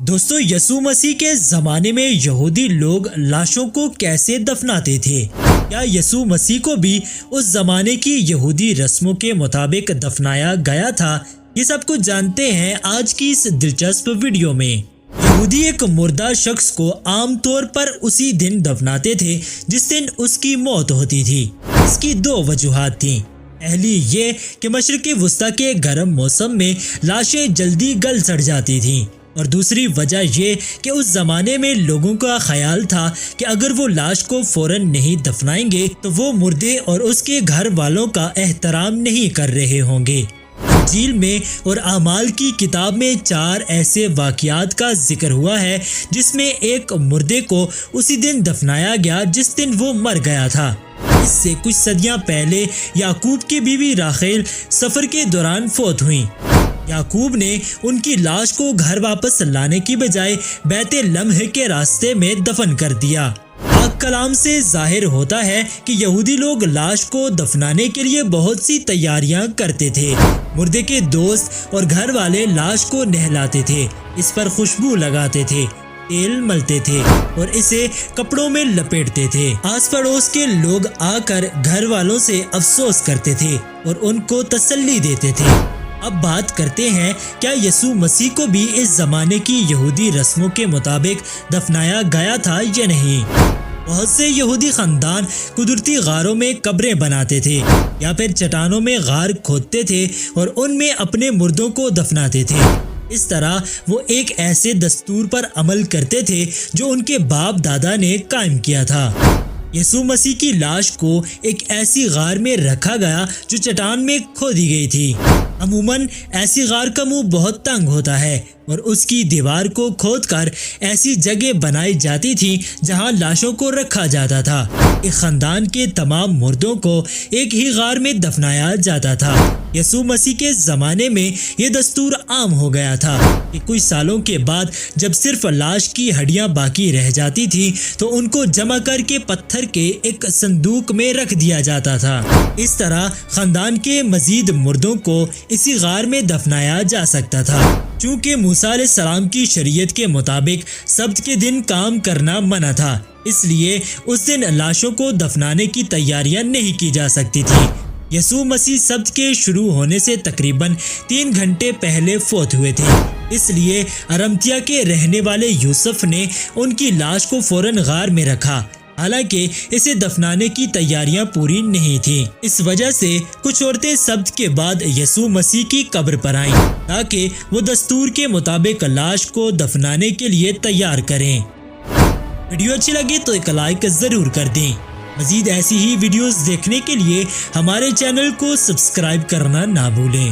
دوستو یسوع مسیح کے زمانے میں یہودی لوگ لاشوں کو کیسے دفناتے تھے؟ کیا یسوع مسیح کو بھی اس زمانے کی یہودی رسموں کے مطابق دفنایا گیا تھا؟ یہ سب کچھ جانتے ہیں آج کی اس دلچسپ ویڈیو میں۔ یہودی ایک مردہ شخص کو عام طور پر اسی دن دفناتے تھے جس دن اس کی موت ہوتی تھی۔ اس کی دو وجوہات تھیں۔ پہلی یہ کہ مشرق وسطیٰ کے گرم موسم میں لاشیں جلدی گل سڑ جاتی تھیں، اور دوسری وجہ یہ کہ اس زمانے میں لوگوں کا خیال تھا کہ اگر وہ لاش کو فوراً نہیں دفنائیں گے تو وہ مردے اور اس کے گھر والوں کا احترام نہیں کر رہے ہوں گے۔ انجیل میں اور اعمال کی کتاب میں 4 ایسے واقعات کا ذکر ہوا ہے جس میں ایک مردے کو اسی دن دفنایا گیا جس دن وہ مر گیا تھا۔ اس سے کچھ صدیاں پہلے یعقوب کی بیوی راخیل سفر کے دوران فوت ہوئیں۔ یعقوب نے ان کی لاش کو گھر واپس لانے کی بجائے بیت لحم کے راستے میں دفن کر دیا۔ پاک کلام سے ظاہر ہوتا ہے کہ یہودی لوگ لاش کو دفنانے کے لیے بہت سی تیاریاں کرتے تھے۔ مردے کے دوست اور گھر والے لاش کو نہلاتے تھے، اس پر خوشبو لگاتے تھے، تیل ملتے تھے اور اسے کپڑوں میں لپیٹتے تھے۔ آس پڑوس کے لوگ آ کر گھر والوں سے افسوس کرتے تھے اور ان کو تسلی دیتے تھے۔ اب بات کرتے ہیں، کیا یسوع مسیح کو بھی اس زمانے کی یہودی رسموں کے مطابق دفنایا گیا تھا یا نہیں؟ بہت سے یہودی خاندان قدرتی غاروں میں قبریں بناتے تھے یا پھر چٹانوں میں غار کھودتے تھے اور ان میں اپنے مردوں کو دفناتے تھے۔ اس طرح وہ ایک ایسے دستور پر عمل کرتے تھے جو ان کے باپ دادا نے قائم کیا تھا۔ یسوع مسیح کی لاش کو ایک ایسی غار میں رکھا گیا جو چٹان میں کھودی گئی تھی۔ عموماً ایسی غار کا منہ بہت تنگ ہوتا ہے اور اس کی دیوار کو کھود کر ایسی جگہ بنائی جاتی تھی جہاں لاشوں کو رکھا جاتا تھا۔ ایک خاندان کے تمام مردوں کو ایک ہی غار میں دفنایا جاتا تھا۔ یسوع مسیح کے زمانے میں یہ دستور عام ہو گیا تھا کہ کچھ سالوں کے بعد جب صرف لاش کی ہڈیاں باقی رہ جاتی تھی تو ان کو جمع کر کے پتھر کے ایک صندوق میں رکھ دیا جاتا تھا۔ اس طرح خاندان کے مزید مردوں کو اسی غار میں دفنایا جا سکتا تھا۔ چونکہ موسیٰ علیہ السلام کی شریعت کے مطابق سبت کے دن کام کرنا منع تھا، اس لیے اس دن لاشوں کو دفنانے کی تیاریاں نہیں کی جا سکتی تھی۔ یسوع مسیح سبت کے شروع ہونے سے تقریباً 3 گھنٹے پہلے فوت ہوئے تھے، اس لیے ارمتیا کے رہنے والے یوسف نے ان کی لاش کو فوراً غار میں رکھا، حالانکہ اسے دفنانے کی تیاریاں پوری نہیں تھیں۔ اس وجہ سے کچھ عورتیں سبت کے بعد یسوع مسیح کی قبر پر آئیں تاکہ وہ دستور کے مطابق لاش کو دفنانے کے لیے تیار کریں۔ ویڈیو اچھی لگے تو ایک لائک ضرور کر دیں۔ مزید ایسی ہی ویڈیوز دیکھنے کے لیے ہمارے چینل کو سبسکرائب کرنا نہ بھولیں۔